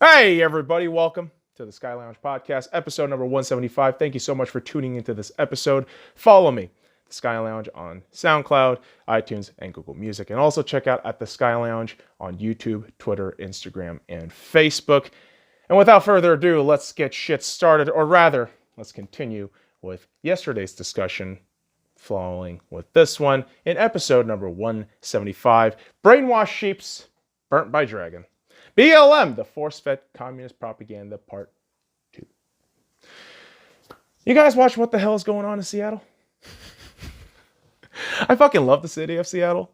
Hey, everybody, welcome to the SkyLounge podcast, episode number 175. Thank you so much for tuning into this episode. Follow me, the SkyLounge, on SoundCloud, iTunes, and Google Music. And also check out at the SkyLounge on YouTube, Twitter, Instagram, and Facebook. And without further ado, let's get shit started, or rather, let's continue with yesterday's discussion, following with this one in episode number 175, Brainwashed Sheeps, Burnt by Dragon. BLM, the force-fed communist propaganda, part 2. You guys watch what the hell is going on in Seattle? I fucking love the city of Seattle.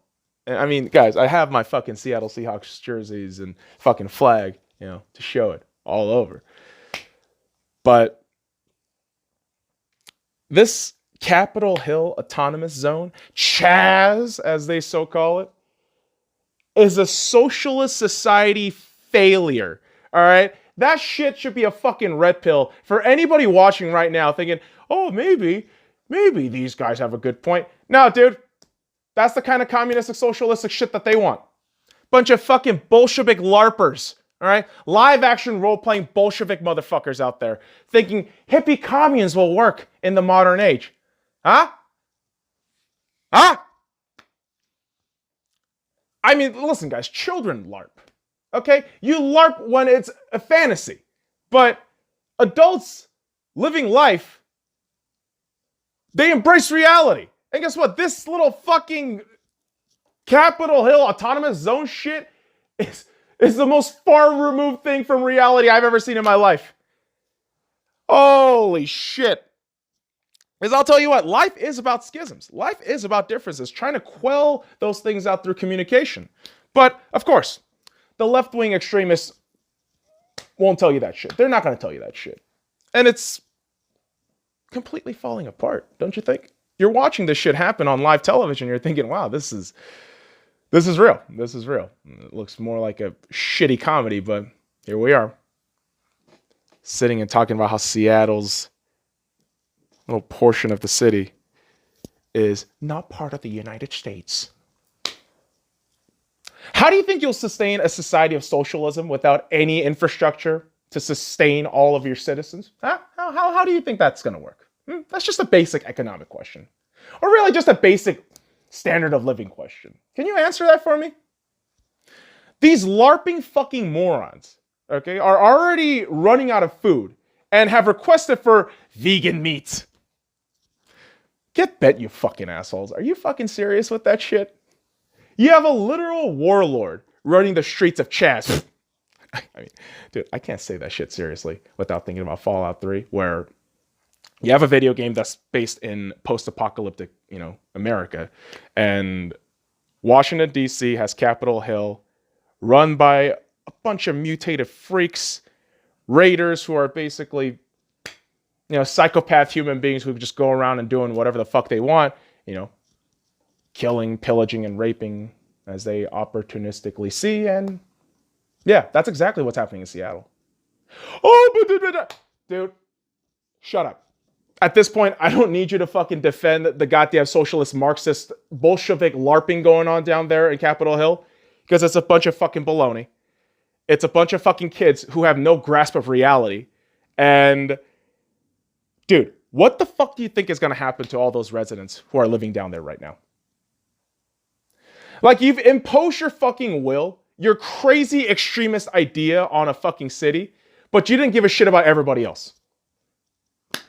I mean, guys, I have my fucking Seattle Seahawks jerseys and fucking flag, to show it all over. But this Capitol Hill Autonomous Zone, CHAZ, as they so call it, is a socialist society failure. All right? That shit should be a fucking red pill for anybody watching right now thinking, oh, maybe these guys have a good point. No, dude. That's the kind of communistic, socialistic shit that they want. Bunch of fucking Bolshevik LARPers. All right? Live action role-playing Bolshevik motherfuckers out there thinking hippie communes will work in the modern age. Huh? I mean, listen, guys, children LARP, okay? You LARP when it's a fantasy, but adults living life, they embrace reality. And guess what? This little fucking Capitol Hill Autonomous Zone shit is the most far removed thing from reality I've ever seen in my life. Holy shit. Because I'll tell you what, life is about schisms. Life is about differences, trying to quell those things out through communication. But, of course, the left-wing extremists won't tell you that shit. They're not going to tell you that shit. And it's completely falling apart, don't you think? You're watching this shit happen on live television, you're thinking, wow, this is real. This is real. It looks more like a shitty comedy, but here we are. Sitting and talking about how Seattle's little portion of the city is not part of the United States. How do you think you'll sustain a society of socialism without any infrastructure to sustain all of your citizens? Huh? How do you think that's going to work? That's just a basic economic question. Or really just a basic standard of living question. Can you answer that for me? These LARPing fucking morons, okay, are already running out of food and have requested for vegan meat. Get bent, you fucking assholes. Are you fucking serious with that shit? You have a literal warlord running the streets of CHAZ. I mean, dude, I can't say that shit seriously without thinking about Fallout 3, where you have a video game that's based in post-apocalyptic, America. And Washington, D.C. has Capitol Hill run by a bunch of mutated freaks, raiders who are basically psychopath human beings who just go around and doing whatever the fuck they want, killing, pillaging, and raping as they opportunistically see. And yeah, that's exactly what's happening in Seattle. Oh, but dude, shut up. At this point, I don't need you to fucking defend the goddamn socialist, Marxist, Bolshevik LARPing going on down there in Capitol Hill, because it's a bunch of fucking baloney. It's a bunch of fucking kids who have no grasp of reality. And dude, what the fuck do you think is going to happen to all those residents who are living down there right now? Like, you've imposed your fucking will, your crazy extremist idea on a fucking city, but you didn't give a shit about everybody else.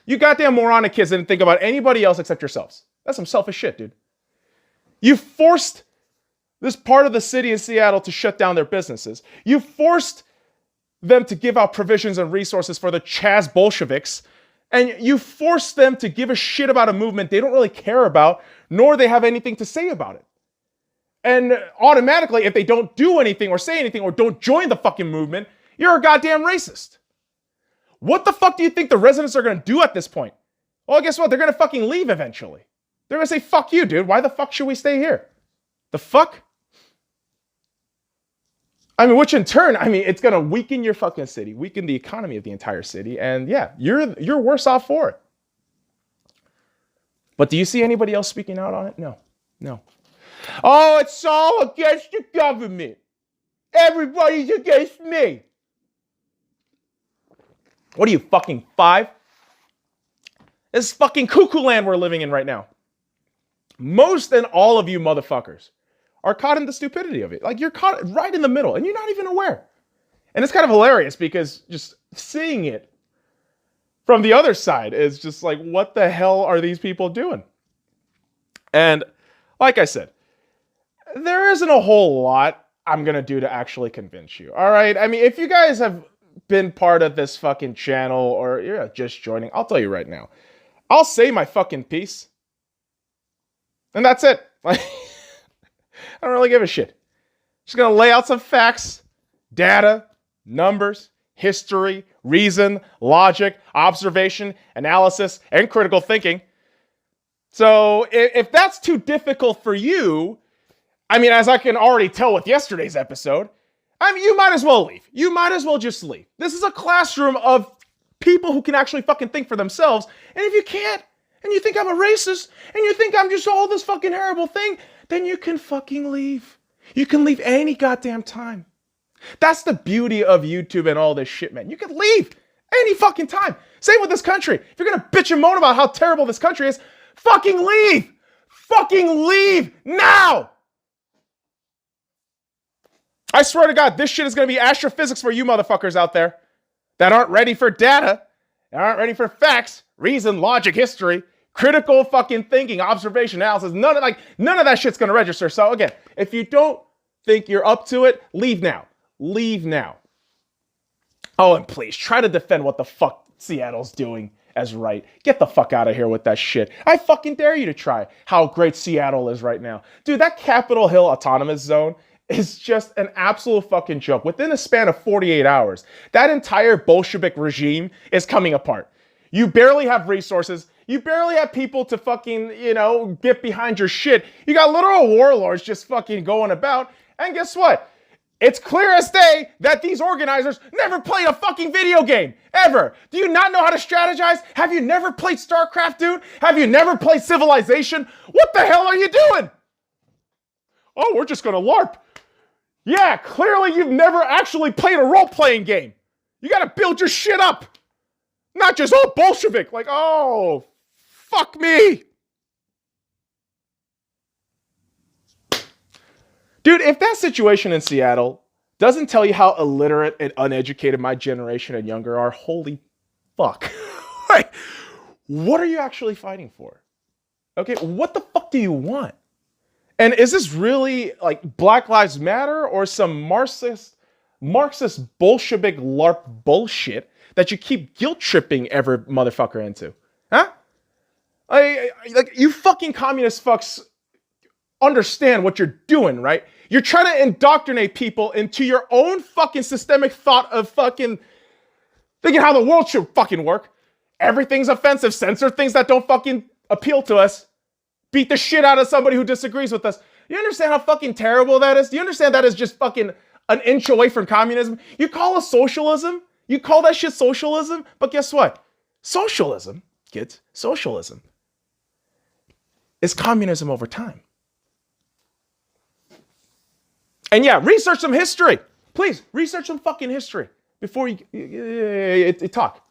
You goddamn moronic kids didn't think about anybody else except yourselves. That's some selfish shit, dude. You forced this part of the city in Seattle to shut down their businesses. You forced them to give out provisions and resources for the CHAZ Bolsheviks. And you force them to give a shit about a movement they don't really care about, nor they have anything to say about it. And automatically, if they don't do anything or say anything or don't join the fucking movement, you're a goddamn racist. What the fuck do you think the residents are going to do at this point? Well, guess what? They're going to fucking leave eventually. They're going to say, fuck you, dude. Why the fuck should we stay here? The fuck? I mean, which in turn, it's going to weaken your fucking city, weaken the economy of the entire city. And yeah, you're worse off for it. But do you see anybody else speaking out on it? No. Oh, it's all against the government. Everybody's against me. What are you, fucking 5? This is fucking cuckoo land we're living in right now. Most and all of you motherfuckers are caught in the stupidity of it. Like, you're caught right in the middle and you're not even aware. And it's kind of hilarious because just seeing it from the other side is just like, what the hell are these people doing? And like I said, there isn't a whole lot I'm going to do to actually convince you. All right. I mean, if you guys have been part of this fucking channel or you're just joining, I'll tell you right now, I'll say my fucking piece. And that's it. Like, I don't really give a shit. Just going to lay out some facts, data, numbers, history, reason, logic, observation, analysis, and critical thinking. So if that's too difficult for you, I mean, as I can already tell with yesterday's episode, I mean, you might as well leave. You might as well just leave. This is a classroom of people who can actually fucking think for themselves. And if you can't, and you think I'm a racist, and you think I'm just all this fucking horrible thing, then you can fucking leave. You can leave any goddamn time. That's the beauty of YouTube and all this shit, man. You can leave any fucking time. Same with this country. If you're gonna bitch and moan about how terrible this country is, fucking leave. Fucking leave now. I swear to God, this shit is gonna be astrophysics for you motherfuckers out there that aren't ready for data, that aren't ready for facts, reason, logic, history, critical fucking thinking, observation, analysis. None of that shit's gonna register. So again, if you don't think you're up to it, leave now. Leave now. Oh, and please try to defend what the fuck Seattle's doing as right. Get the fuck out of here with that shit. I fucking dare you to try how great Seattle is right now. Dude, that Capitol Hill Autonomous Zone is just an absolute fucking joke. Within a span of 48 hours, that entire Bolshevik regime is coming apart. You barely have resources. You barely have people to fucking, get behind your shit. You got literal warlords just fucking going about. And guess what? It's clear as day that these organizers never played a fucking video game, ever. Do you not know how to strategize? Have you never played StarCraft, dude? Have you never played Civilization? What the hell are you doing? Oh, we're just gonna LARP. Yeah, clearly you've never actually played a role-playing game. You gotta build your shit up. Not just, Bolshevik. Like, oh, fuck me. Dude, if that situation in Seattle doesn't tell you how illiterate and uneducated my generation and younger are, holy fuck. Like, what are you actually fighting for? Okay, what the fuck do you want? And is this really like Black Lives Matter or some Marxist Bolshevik LARP bullshit that you keep guilt tripping every motherfucker into? Huh? Like, you fucking communist fucks understand what you're doing, right? You're trying to indoctrinate people into your own fucking systemic thought of fucking thinking how the world should fucking work. Everything's offensive. Censor things that don't fucking appeal to us. Beat the shit out of somebody who disagrees with us. You understand how fucking terrible that is? Do you understand that is just fucking an inch away from communism? You call it socialism? You call that shit socialism? But guess what? Socialism, kids, socialism is communism over time. And yeah, research some history. Please, research some fucking history before you talk.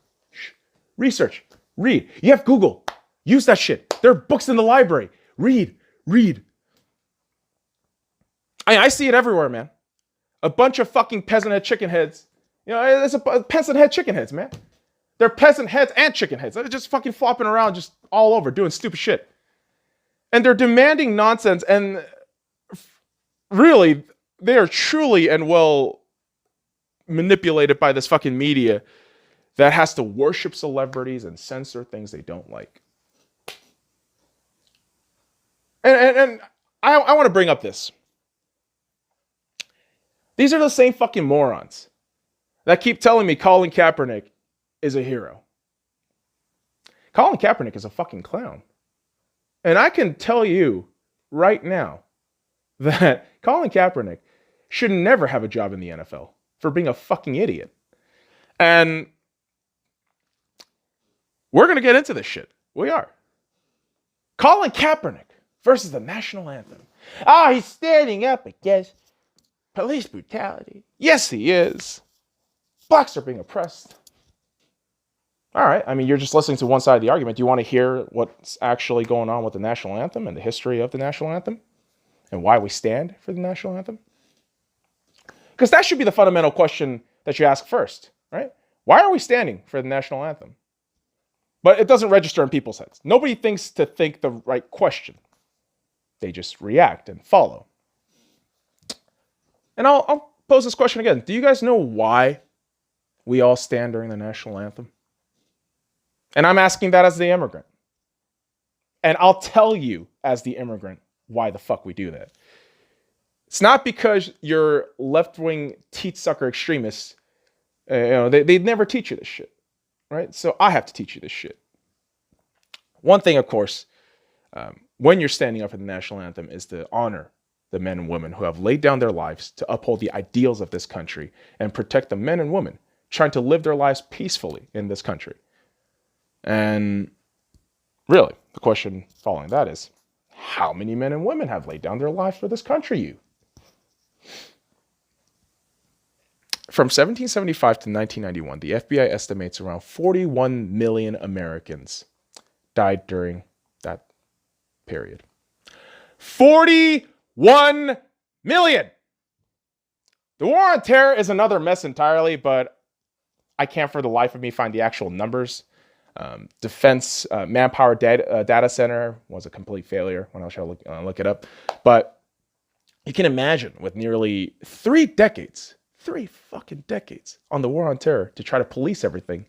Research. Read. You have Google. Use that shit. There are books in the library. Read. I see it everywhere, man. A bunch of fucking peasant head chicken heads. It's a peasant head chicken heads, man. They're peasant heads and chicken heads. They're just fucking flopping around just all over doing stupid shit. And they're demanding nonsense. And really, they are truly and well manipulated by this fucking media that has to worship celebrities and censor things they don't like. And I want to bring up this. These are the same fucking morons that keep telling me Colin Kaepernick is a hero. Colin Kaepernick is a fucking clown. And I can tell you right now that Colin Kaepernick should never have a job in the NFL for being a fucking idiot. And we're going to get into this shit. We are. Colin Kaepernick versus the national anthem. He's standing up against police brutality. Yes, he is. Blacks are being oppressed. All right. I mean, you're just listening to one side of the argument. Do you want to hear what's actually going on with the national anthem and the history of the national anthem and why we stand for the national anthem? Because that should be the fundamental question that you ask first, right? Why are we standing for the national anthem? But it doesn't register in people's heads. Nobody thinks to think the right question. They just react and follow. And I'll pose this question again. Do you guys know why we all stand during the national anthem? And I'm asking that as the immigrant. And I'll tell you as the immigrant why the fuck we do that. It's not because you're left-wing teat sucker extremists. They'd never teach you this shit, right? So I have to teach you this shit. One thing, of course, when you're standing up for the national anthem is to honor the men and women who have laid down their lives to uphold the ideals of this country and protect the men and women trying to live their lives peacefully in this country. And really, the question following that is, how many men and women have laid down their lives for this country, you? From 1775 to 1991, the FBI estimates around 41 million Americans died during that period. 41 million! The war on terror is another mess entirely, but I can't for the life of me find the actual numbers. Defense Manpower Data Center was a complete failure when I was trying to look it up. But you can imagine with nearly 3 fucking decades on the war on terror to try to police everything,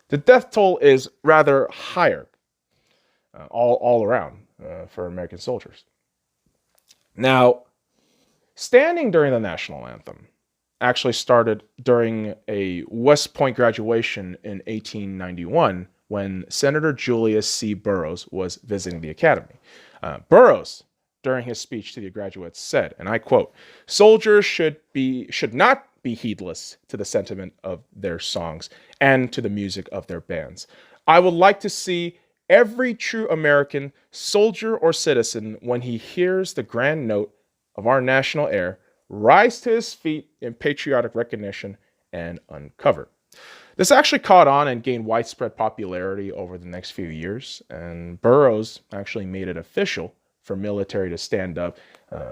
the death toll is rather higher all around for American soldiers. Now, standing during the national anthem actually started during a West Point graduation in 1891 when Senator Julius C. Burroughs was visiting the academy. Burroughs, during his speech to the graduates, said, and I quote, "Soldiers should not be heedless to the sentiment of their songs and to the music of their bands. I would like to see every true American, soldier or citizen, when he hears the grand note of our national air, rise to his feet in patriotic recognition and uncover." This actually caught on and gained widespread popularity over the next few years, and Burroughs actually made it official for military to stand up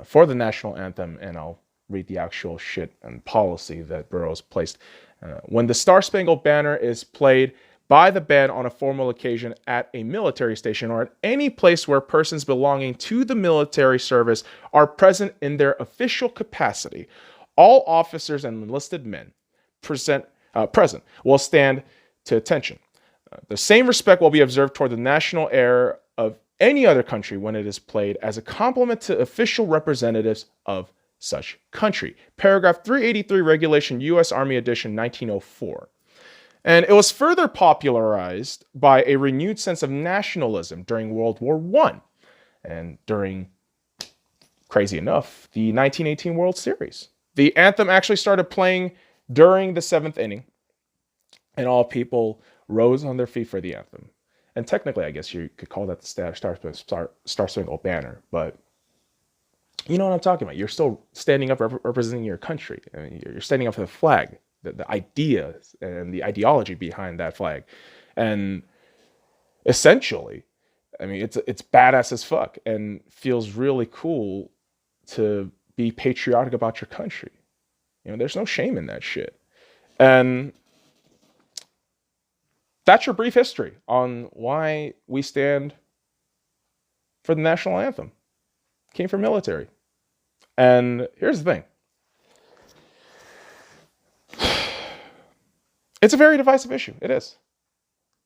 for the national anthem, and I'll read the actual shit and policy that Burroughs placed. When the Star-Spangled Banner is played by the band on a formal occasion at a military station or at any place where persons belonging to the military service are present in their official capacity, all officers and enlisted men present will stand to attention. The same respect will be observed toward the national air of any other country when it is played as a compliment to official representatives of such country. Paragraph 383, Regulation U.S. Army Edition 1904. And it was further popularized by a renewed sense of nationalism during World War I and during, crazy enough, the 1918 World Series. The anthem actually started playing during the 7th inning, and all people rose on their feet for the anthem. And technically, I guess you could call that the Star-Spangled Banner, but you know what I'm talking about. You're still standing up representing your country. I mean, you're standing up for the flag, the ideas and the ideology behind that flag. And essentially, I mean, it's badass as fuck and feels really cool to be patriotic about your country. You know, there's no shame in that shit. And that's your brief history on why we stand for the national anthem. Came from military. And here's the thing. It's a very divisive issue. It is.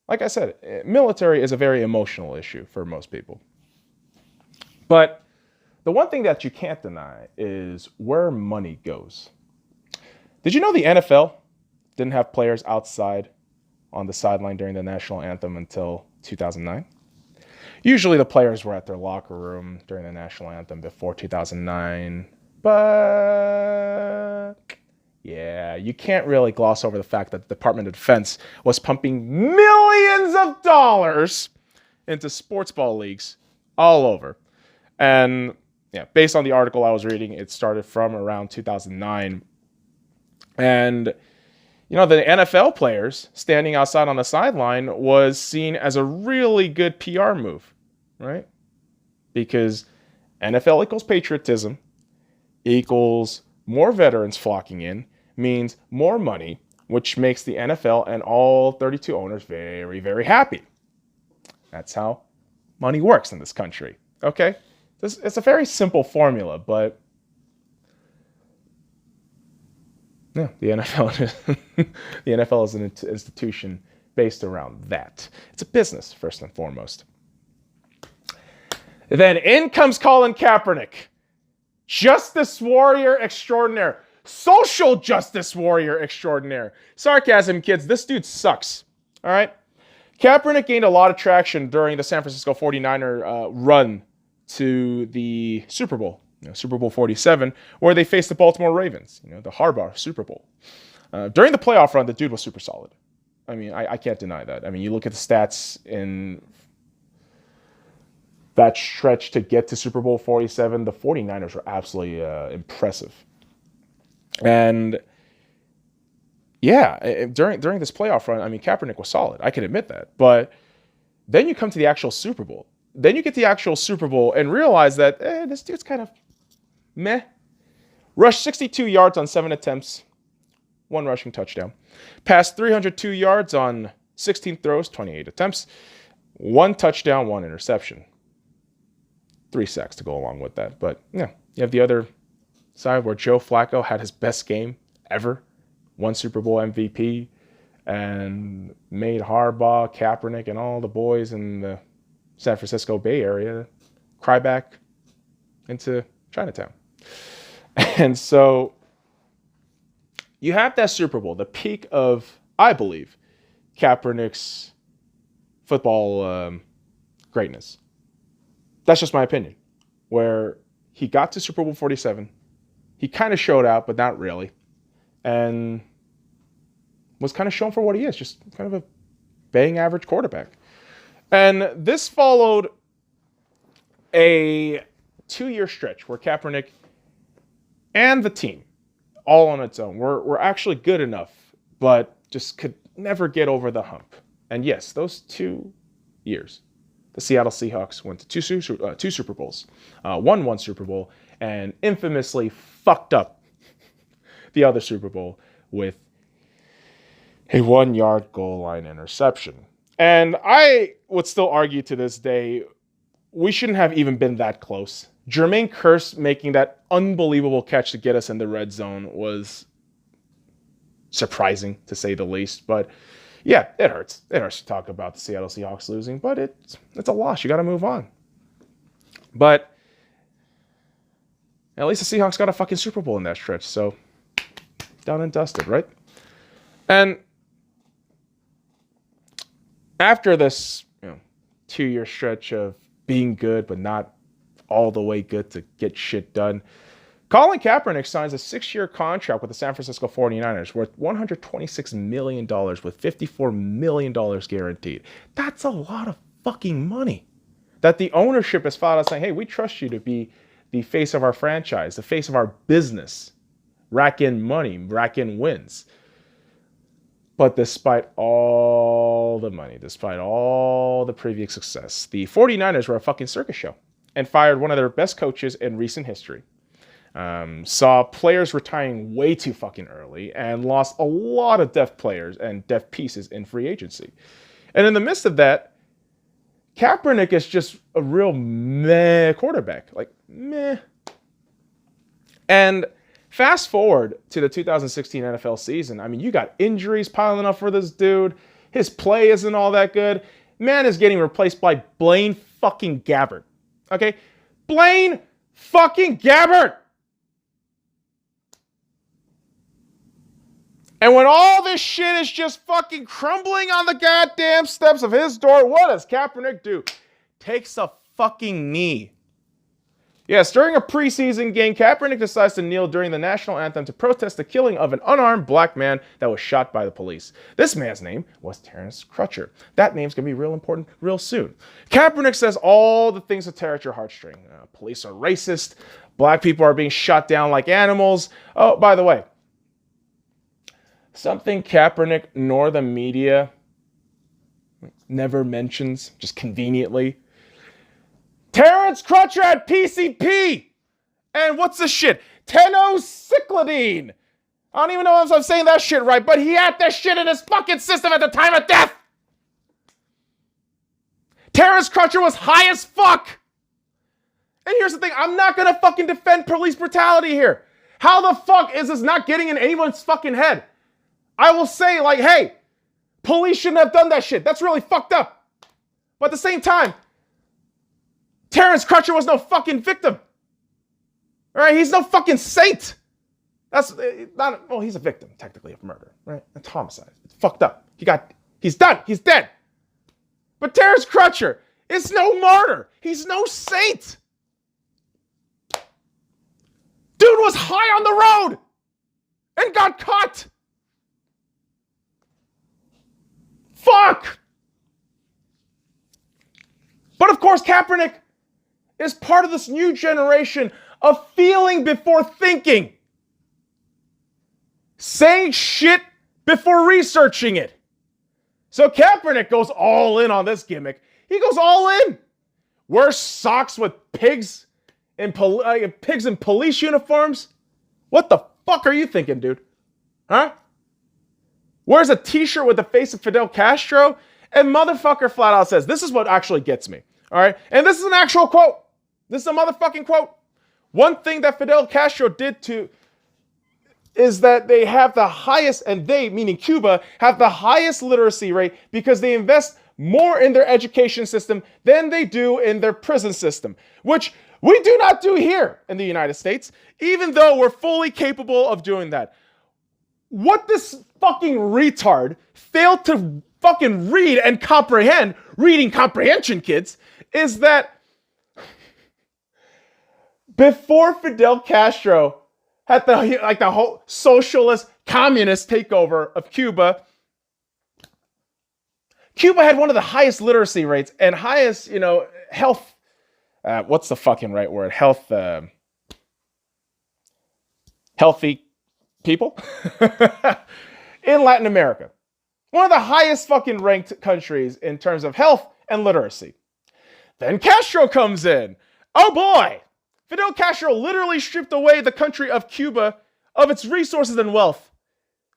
Like I said, military is a very emotional issue for most people. But the one thing that you can't deny is where money goes. Did you know the NFL didn't have players outside on the sideline during the national anthem until 2009? Usually the players were at their locker room during the national anthem before 2009. But yeah, you can't really gloss over the fact that the Department of Defense was pumping millions of dollars into sports ball leagues all over. And yeah, based on the article I was reading, it started from around 2009. And The NFL players standing outside on the sideline was seen as a really good PR move, right? Because NFL equals patriotism, equals more veterans flocking in, means more money, which makes the NFL and all 32 owners very, very happy. That's how money works in this country, okay? It's a very simple formula, but yeah, the NFL is an institution based around that. It's a business, first and foremost. Then in comes Colin Kaepernick, justice warrior extraordinaire, social justice warrior extraordinaire. Sarcasm, kids. This dude sucks. All right? Kaepernick gained a lot of traction during the San Francisco 49er run to the Super Bowl, Super Bowl 47, where they faced the Baltimore Ravens, the Harbaugh Super Bowl. During the playoff run, the dude was super solid. I mean, I can't deny that. I mean, you look at the stats in that stretch to get to Super Bowl 47, the 49ers were absolutely impressive. And yeah, during this playoff run, I mean, Kaepernick was solid. I can admit that. But then you come to the actual Super Bowl. Then you get the actual Super Bowl and realize that this dude's kind of meh. Rushed 62 yards on 7 attempts, 1 rushing touchdown. Passed 302 yards on 16 throws, 28 attempts. 1 touchdown, 1 interception. 3 sacks to go along with that. But yeah, you have the other side where Joe Flacco had his best game ever. 1 Super Bowl MVP and made Harbaugh, Kaepernick, and all the boys in the San Francisco Bay Area cry back into Chinatown. And so you have that Super Bowl, the peak of, I believe, Kaepernick's football greatness. That's just my opinion. Where he got to Super Bowl 47, he kind of showed out, but not really. And was kind of shown for what he is, just kind of a bang average quarterback. And this followed a 2-year stretch where Kaepernick and the team, all on its own, were actually good enough, but just could never get over the hump. And yes, those 2 years, the Seattle Seahawks went to two Super Bowls, won 1 Super Bowl, and infamously fucked up the other Super Bowl with a 1-yard goal line interception. And I would still argue to this day, we shouldn't have even been that close. Jermaine Kearse making that unbelievable catch to get us in the red zone was surprising, to say the least. But yeah, it hurts. It hurts to talk about the Seattle Seahawks losing, but it's a loss. You got to move on. But at least the Seahawks got a fucking Super Bowl in that stretch, so done and dusted, right? And after this 2-year stretch of being good but not all the way good to get shit done, Colin Kaepernick signs a 6-year contract with the San Francisco 49ers worth $126 million with $54 million guaranteed. That's a lot of fucking money that the ownership has filed out saying, hey, we trust you to be the face of our franchise, the face of our business, rack in money, rack in wins. But despite all the money, despite all the previous success, the 49ers were a fucking circus show and fired one of their best coaches in recent history. Saw players retiring way too fucking early and lost a lot of depth players and depth pieces in free agency. And in the midst of that, Kaepernick is just a real meh quarterback. Like, meh. And fast forward to the 2016 NFL season. I mean, you got injuries piling up for this dude. His play isn't all that good. Man is getting replaced by Blaine fucking Gabbert. Okay? Blaine fucking Gabbert! And when all this shit is just fucking crumbling on the goddamn steps of his door, what does Kaepernick do? Takes a fucking knee. Yes, during a preseason game, Kaepernick decides to kneel during the national anthem to protest the killing of an unarmed black man that was shot by the police. This man's name was Terrence Crutcher. That name's going to be real important real soon. Kaepernick says all the things that tear at your heartstring. Police are racist. Black people are being shot down like animals. Oh, by the way, Something Kaepernick nor the media never mentions, just conveniently. Terrence Crutcher had PCP! And what's this shit? Tenocyclidine! I don't even know if I'm saying that shit right, but he had that shit in his fucking system at the time of death! Terrence Crutcher was high as fuck! And here's the thing, I'm not gonna fucking defend police brutality here. How the fuck is this not getting in anyone's fucking head? I will say, like, hey, police shouldn't have done that shit. That's really fucked up. But at the same time, Terrence Crutcher was no fucking victim. All right, he's no fucking saint. That's not, well, he's a victim, technically, of murder, right? It's homicide. It's fucked up. He's done. He's dead. But Terrence Crutcher is no martyr. He's no saint. Dude was high on the road and got caught. Fuck! But of course, Kaepernick is part of this new generation of feeling before thinking. Saying shit before researching it. So Kaepernick goes all in on this gimmick. He goes all in. Wears socks with pigs in police uniforms. What the fuck are you thinking, dude? Huh? Wears a t-shirt with the face of Fidel Castro, and motherfucker flat out says, this is what actually gets me, all right? And this is an actual quote. This is a motherfucking quote. One thing that Fidel Castro did is that they have the highest, and they, meaning Cuba, have the highest literacy rate because they invest more in their education system than they do in their prison system, which we do not do here in the United States, even though we're fully capable of doing that. What this fucking retard failed to fucking read and comprehend, reading comprehension, kids, is that before Fidel Castro had the whole socialist, communist takeover of Cuba, Cuba had one of the highest literacy rates and highest, health, what's the fucking right word? Healthy people in Latin America. One of the highest fucking ranked countries in terms of health and literacy. Then Castro comes in. Oh boy! Fidel Castro literally stripped away the country of Cuba of its resources and wealth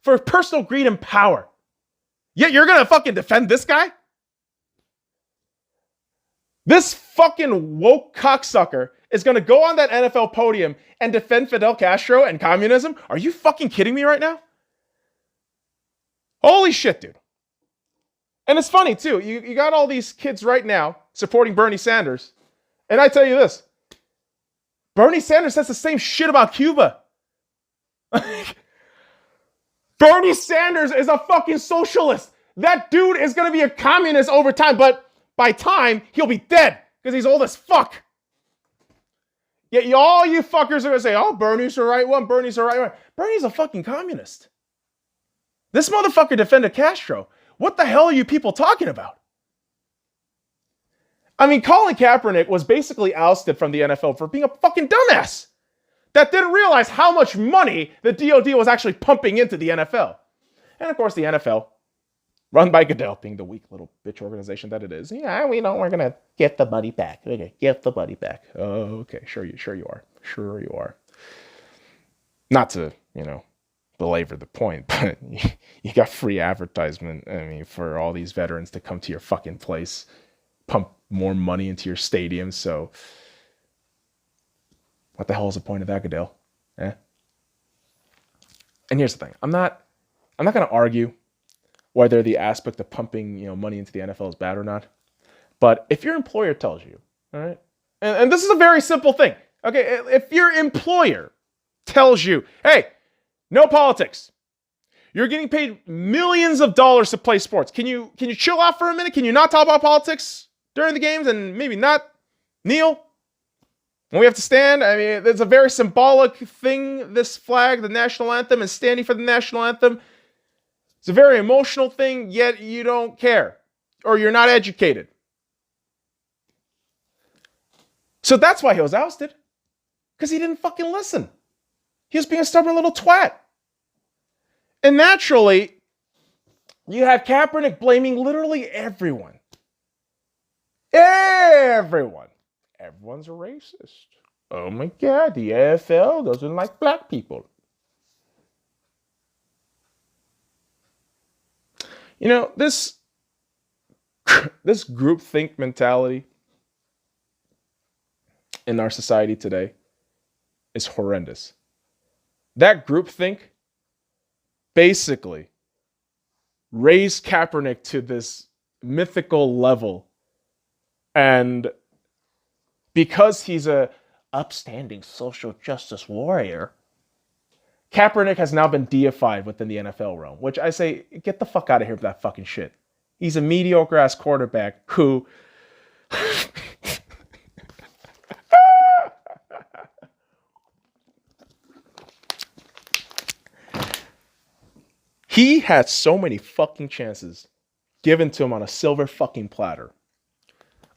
for personal greed and power. Yet you're gonna fucking defend this guy? This fucking woke cocksucker is gonna go on that NFL podium and defend Fidel Castro and communism? Are you fucking kidding me right now? Holy shit, dude. And it's funny too, you got all these kids right now supporting Bernie Sanders. And I tell you this, Bernie Sanders says the same shit about Cuba. Bernie Sanders is a fucking socialist. That dude is gonna be a communist over time, but by time, he'll be dead because he's old as fuck. Yet all you fuckers are gonna say, oh, Bernie's the right one, Bernie's the right one. Bernie's a fucking communist. This motherfucker defended Castro. What the hell are you people talking about? I mean, Colin Kaepernick was basically ousted from the NFL for being a fucking dumbass that didn't realize how much money the DOD was actually pumping into the NFL. And of course, the NFL, run by Goodell, being the weak little bitch organization that it is. Yeah, we're gonna get the money back. Okay, get the money back. Oh, okay, sure you are. Not to, belabor the point, but you got free advertisement, for all these veterans to come to your fucking place, pump more money into your stadium, so what the hell is the point of that, Goodell? And here's the thing, I'm not gonna argue whether the aspect of pumping, money into the NFL is bad or not. But if your employer tells you, all right, and this is a very simple thing, okay, if your employer tells you, hey, no politics, you're getting paid millions of dollars to play sports. Can you chill out for a minute? Can you not talk about politics during the games and maybe not kneel when we have to stand? It's a very symbolic thing, this flag, the national anthem, and standing for the national anthem. It's a very emotional thing, yet you don't care. Or you're not educated. So that's why he was ousted. Because he didn't fucking listen. He was being a stubborn little twat. And naturally, you have Kaepernick blaming literally everyone. Everyone. Everyone's a racist. Oh my God, the AFL doesn't like black people. You know, this groupthink mentality in our society today is horrendous. That groupthink basically raised Kaepernick to this mythical level. And because he's a upstanding social justice warrior, Kaepernick has now been deified within the NFL realm, which I say, get the fuck out of here with that fucking shit. He's a mediocre ass quarterback who he had so many fucking chances given to him on a silver fucking platter.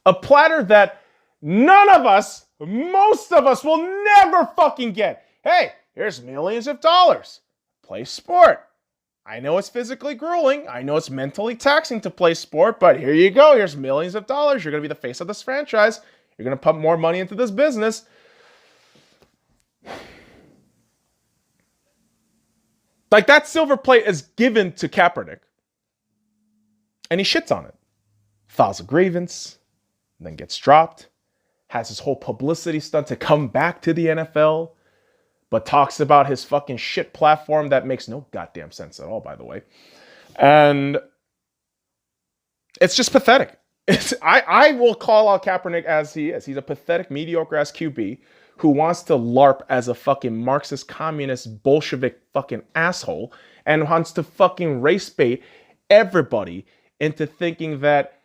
A platter that none of us, most of us, will never fucking get. Hey, here's millions of dollars. Play sport. I know it's physically grueling. I know it's mentally taxing to play sport, but here you go. Here's millions of dollars. You're going to be the face of this franchise. You're going to pump more money into this business. Like, that silver plate is given to Kaepernick. And he shits on it. Files a grievance, then gets dropped. Has his whole publicity stunt to come back to the NFL. But talks about his fucking shit platform that makes no goddamn sense at all, by the way. And it's just pathetic. I will call out Kaepernick as he is. He's a pathetic, mediocre-ass QB who wants to LARP as a fucking Marxist, communist, Bolshevik fucking asshole and wants to fucking race bait everybody into thinking that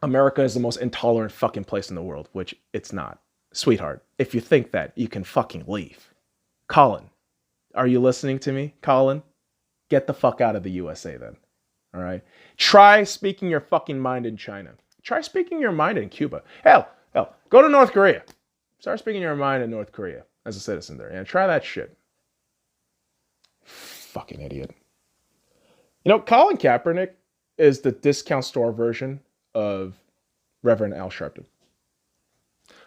America is the most intolerant fucking place in the world, which it's not. Sweetheart, if you think that, you can fucking leave. Colin, are you listening to me? Colin, get the fuck out of the USA then. All right? Try speaking your fucking mind in China. Try speaking your mind in Cuba. Hell, go to North Korea. Start speaking your mind in North Korea as a citizen there. And try that shit. Fucking idiot. You know, Colin Kaepernick is the discount store version of Reverend Al Sharpton.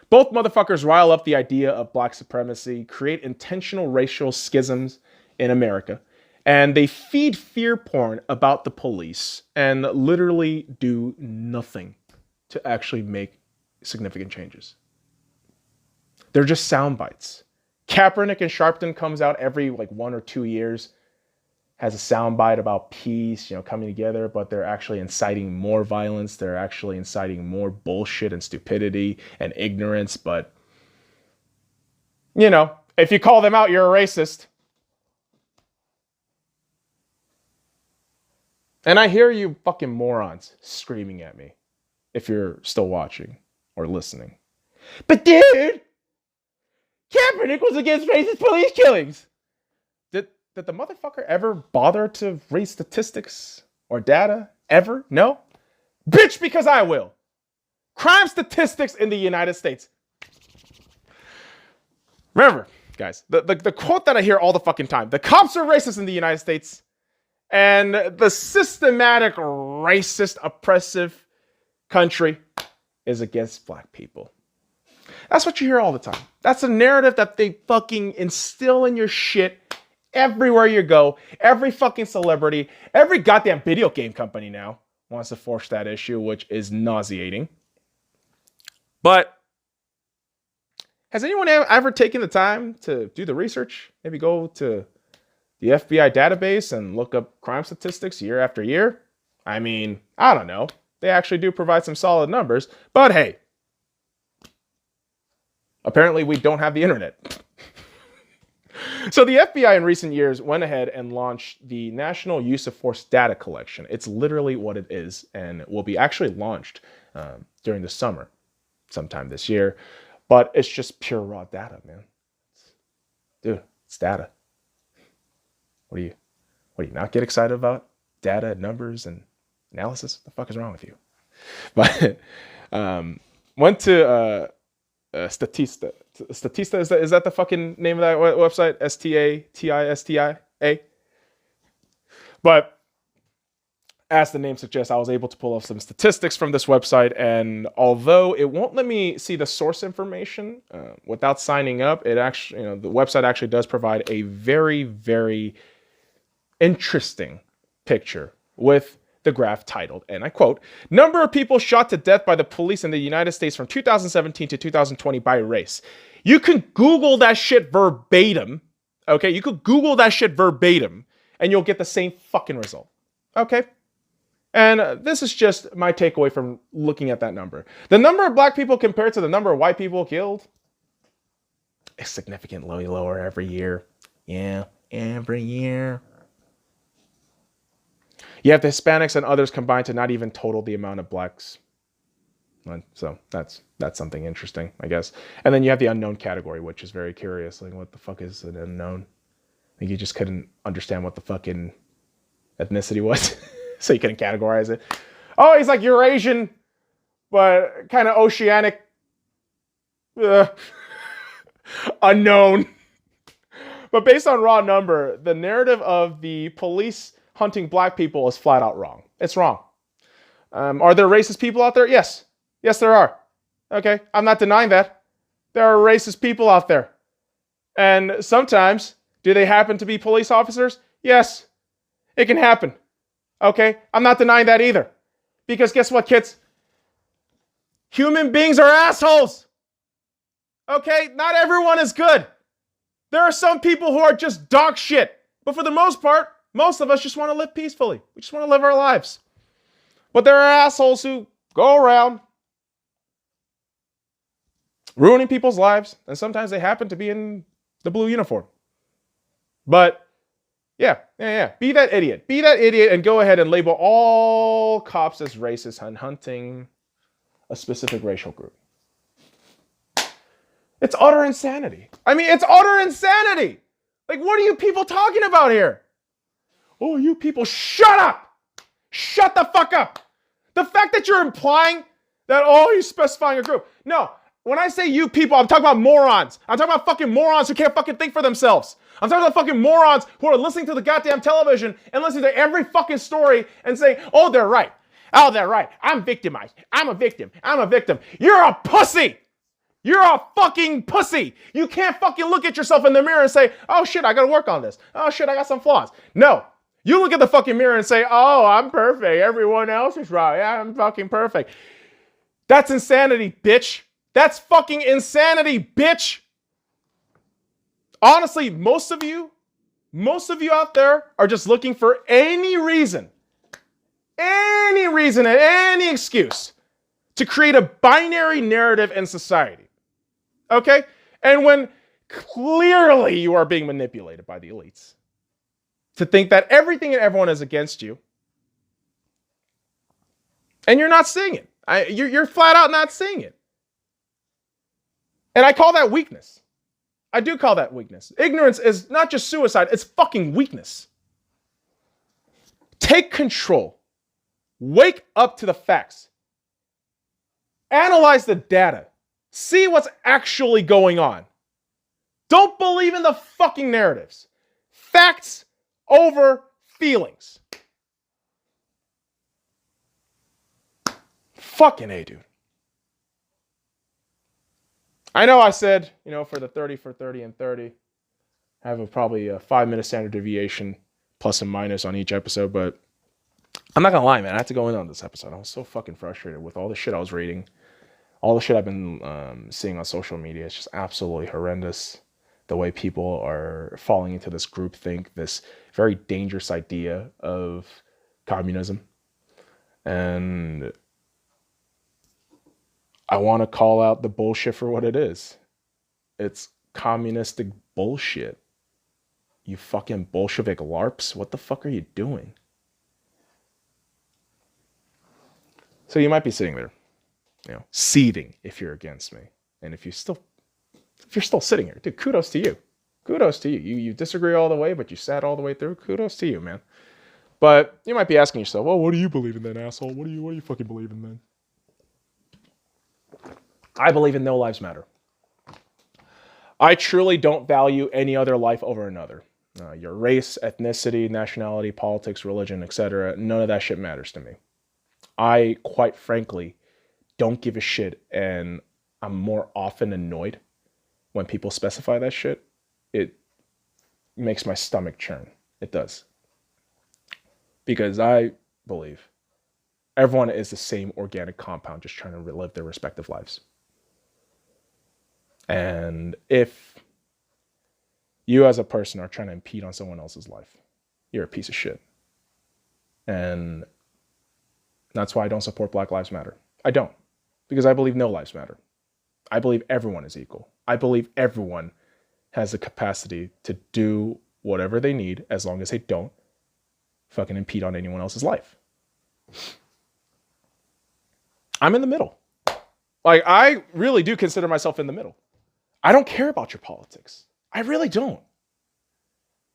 Both motherfuckers rile up the idea of black supremacy, create intentional racial schisms in America, and they feed fear porn about the police and literally do nothing to actually make significant changes. They're just sound bites. Kaepernick and Sharpton comes out every 1 or 2 years, has a soundbite about peace, coming together, but they're actually inciting more violence. They're actually inciting more bullshit and stupidity and ignorance. But, if you call them out, you're a racist. And I hear you fucking morons screaming at me if you're still watching or listening. But dude, Kaepernick was against racist police killings. Did the motherfucker ever bother to read statistics or data? Ever? No? Bitch, because I will. Crime statistics in the United States. Remember, guys, the quote that I hear all the fucking time. The cops are racist in the United States. And the systematic, racist, oppressive country is against black people. That's what you hear all the time. That's a narrative that they fucking instill in your shit everywhere you go. Every fucking celebrity, every goddamn video game company now wants to force that issue, which is nauseating. But has anyone ever taken the time to do the research? Maybe go to the FBI database and look up crime statistics year after year? I mean, I don't know. They actually do provide some solid numbers. But hey, apparently we don't have the internet. So the FBI in recent years went ahead and launched the National Use of Force Data Collection. It's literally what it is, and it will be actually launched during the summer, sometime this year. But it's just pure raw data, man. Dude, it's data. What do you not get excited about? Data, numbers, and analysis? What the fuck is wrong with you? But went to Statista. Statista, is that the fucking name of that website? STATISTIA? But as the name suggests, I was able to pull up some statistics from this website, and although it won't let me see the source information without signing up, it actually, the website actually does provide a very, very interesting picture with the graph titled, and I quote, "Number of people shot to death by the police in the United States from 2017 to 2020 by race." You can Google that shit verbatim. Okay, you could Google that shit verbatim, and you'll get the same fucking result. Okay. And this is just my takeaway from looking at that number. The number of black people compared to the number of white people killed is significantly lower every year. Yeah, every year. You have the Hispanics and others combined to not even total the amount of blacks. So that's something interesting, I guess. And then you have the unknown category, which is very curious. Like, what the fuck is an unknown? I think you just couldn't understand what the fucking ethnicity was. So you couldn't categorize it. Oh, he's like Eurasian, but kind of oceanic. Unknown. But based on raw number, the narrative of the police hunting black people is flat out wrong. It's wrong. Are there racist people out there? Yes. Yes, there are. Okay, I'm not denying that. There are racist people out there. And sometimes, do they happen to be police officers? Yes, it can happen. Okay, I'm not denying that either. Because guess what, kids? Human beings are assholes. Okay, not everyone is good. There are some people who are just dog shit. But for the most part, most of us just want to live peacefully. We just want to live our lives. But there are assholes who go around ruining people's lives. And sometimes they happen to be in the blue uniform. But yeah. Be that idiot. Be that idiot and go ahead and label all cops as racist and hunting a specific racial group. It's utter insanity. I mean, it's utter insanity. Like, what are you people talking about here? Oh, you people, shut up. Shut the fuck up. The fact that you're implying that, oh, you're specifying a group. No, when I say you people, I'm talking about morons. I'm talking about fucking morons who can't fucking think for themselves. I'm talking about fucking morons who are listening to the goddamn television and listening to every fucking story and saying, oh, they're right. Oh, they're right. I'm victimized. I'm a victim. I'm a victim. You're a pussy. You're a fucking pussy. You can't fucking look at yourself in the mirror and say, oh shit, I gotta work on this. Oh shit, I got some flaws. No. You look at the fucking mirror and say, oh, I'm perfect. Everyone else is wrong. Yeah, I'm fucking perfect. That's insanity, bitch. That's fucking insanity, bitch. Honestly, most of you out there are just looking for any reason and any excuse to create a binary narrative in society. Okay? And when clearly you are being manipulated by the elites to think that everything and everyone is against you, and you're not seeing it. You're flat out not seeing it. And I call that weakness. I do call that weakness. Ignorance is not just suicide, it's fucking weakness. Take control. Wake up to the facts. Analyze the data. See what's actually going on. Don't believe in the fucking narratives. Facts over feelings. Fucking A, dude. I know I said, for the 30 for 30 and 30, I have probably a 5-minute standard deviation, plus and minus on each episode, but I'm not gonna lie, man. I had to go in on this episode. I was so fucking frustrated with all the shit I was reading, all the shit I've been seeing on social media. It's just absolutely horrendous. The way people are falling into this groupthink, this very dangerous idea of communism. And I want to call out the bullshit for what it is. It's communistic bullshit. You fucking Bolshevik LARPs. What the fuck are you doing? So you might be sitting there, seething if you're against me. And if you're still sitting here, dude, kudos to you. Kudos to you. You disagree all the way, but you sat all the way through. Kudos to you, man. But you might be asking yourself, well, what do you believe in then, asshole? What do you fucking believe in then? I believe in no lives matter. I truly don't value any other life over another. your race, ethnicity, nationality, politics, religion, etc. None of that shit matters to me. I, quite frankly, don't give a shit, and I'm more often annoyed when people specify that shit. It makes my stomach churn. It does. Because I believe everyone is the same organic compound just trying to relive their respective lives. And if you as a person are trying to impede on someone else's life, you're a piece of shit. And that's why I don't support Black Lives Matter. I don't. Because I believe no lives matter. I believe everyone is equal. I believe everyone has the capacity to do whatever they need as long as they don't fucking impede on anyone else's life. I'm in the middle. Like, I really do consider myself in the middle. I don't care about your politics. I really don't.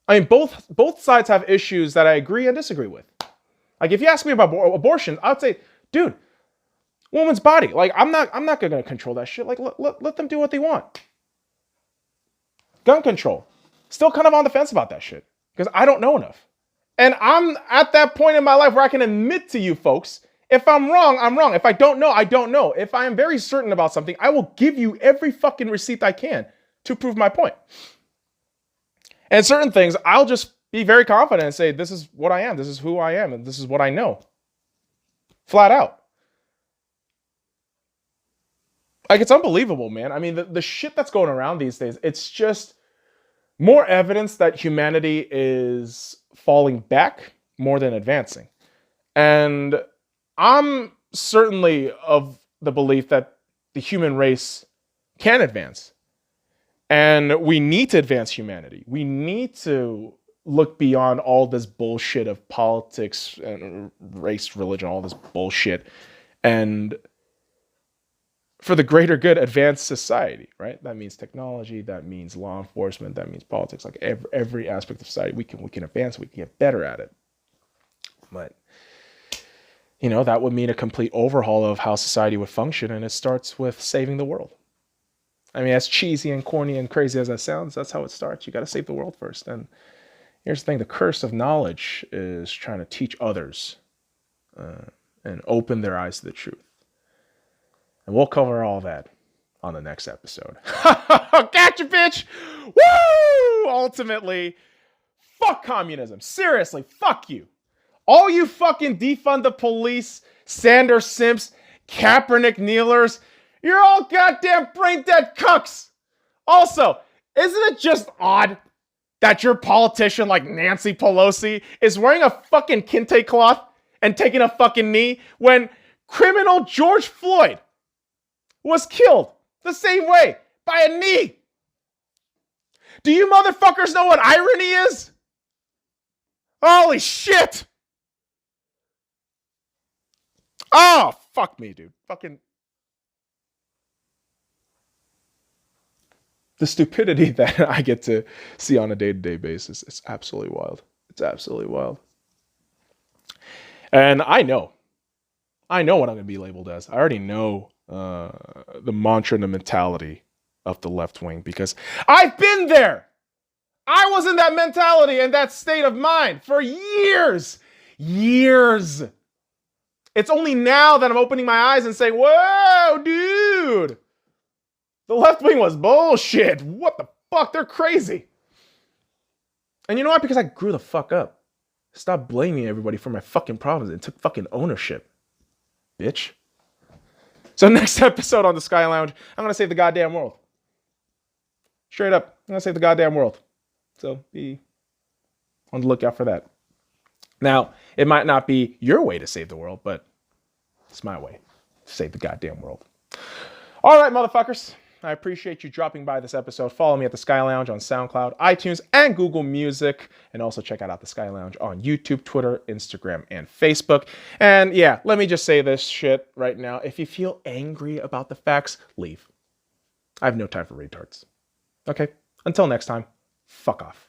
I mean, both sides have issues that I agree and disagree with. Like, if you ask me about abortion, I'd say, dude, woman's body. Like, I'm not going to control that shit. Like, let them do what they want. Gun control. Still kind of on the fence about that shit because I don't know enough. And I'm at that point in my life where I can admit to you folks, if I'm wrong, I'm wrong. If I don't know, I don't know. If I am very certain about something, I will give you every fucking receipt I can to prove my point. And certain things, I'll just be very confident and say, this is what I am. This is who I am. And this is what I know. Flat out. Like, it's unbelievable, man. I mean, the shit that's going around these days, it's just more evidence that humanity is falling back more than advancing. And I'm certainly of the belief that the human race can advance. And we need to advance humanity. We need to look beyond all this bullshit of politics and race, religion, all this bullshit. And for the greater good, advance society, right? That means technology, that means law enforcement, that means politics. Like every aspect of society, we can advance, we can get better at it. But, you know, that would mean a complete overhaul of how society would function, and it starts with saving the world. I mean, as cheesy and corny and crazy as that sounds, that's how it starts. You got to save the world first. And here's the thing, the curse of knowledge is trying to teach others and open their eyes to the truth. And we'll cover all that on the next episode. Gotcha, bitch! Woo! Ultimately, fuck communism. Seriously, fuck you. All you fucking defund the police, Sanders simps, Kaepernick kneelers, you're all goddamn brain dead cucks. Also, isn't it just odd that your politician like Nancy Pelosi is wearing a fucking kente cloth and taking a fucking knee when criminal George Floyd was killed the same way, by a knee? Do you motherfuckers know what irony is? Holy shit! Oh, fuck me, dude. Fucking the stupidity that I get to see on a day-to-day basis, it's absolutely wild. It's absolutely wild. And I know what I'm going to be labeled as. I already know the mantra and the mentality of the left wing because I've been there. I was in that mentality and that state of mind for years. Years. It's only now that I'm opening my eyes and saying, whoa, dude. The left wing was bullshit. What the fuck? They're crazy. And you know what? Because I grew the fuck up. Stop blaming everybody for my fucking problems and took fucking ownership. Bitch. So next episode on the Sky Lounge, I'm going to save the goddamn world. Straight up. I'm going to save the goddamn world. So be on the lookout for that. Now, it might not be your way to save the world, but it's my way to save the goddamn world. All right, motherfuckers. I appreciate you dropping by this episode. Follow me at The Sky Lounge on SoundCloud, iTunes, and Google Music. And also check out The Sky Lounge on YouTube, Twitter, Instagram, and Facebook. And yeah, let me just say this shit right now. If you feel angry about the facts, leave. I have no time for retards. Okay? Until next time, fuck off.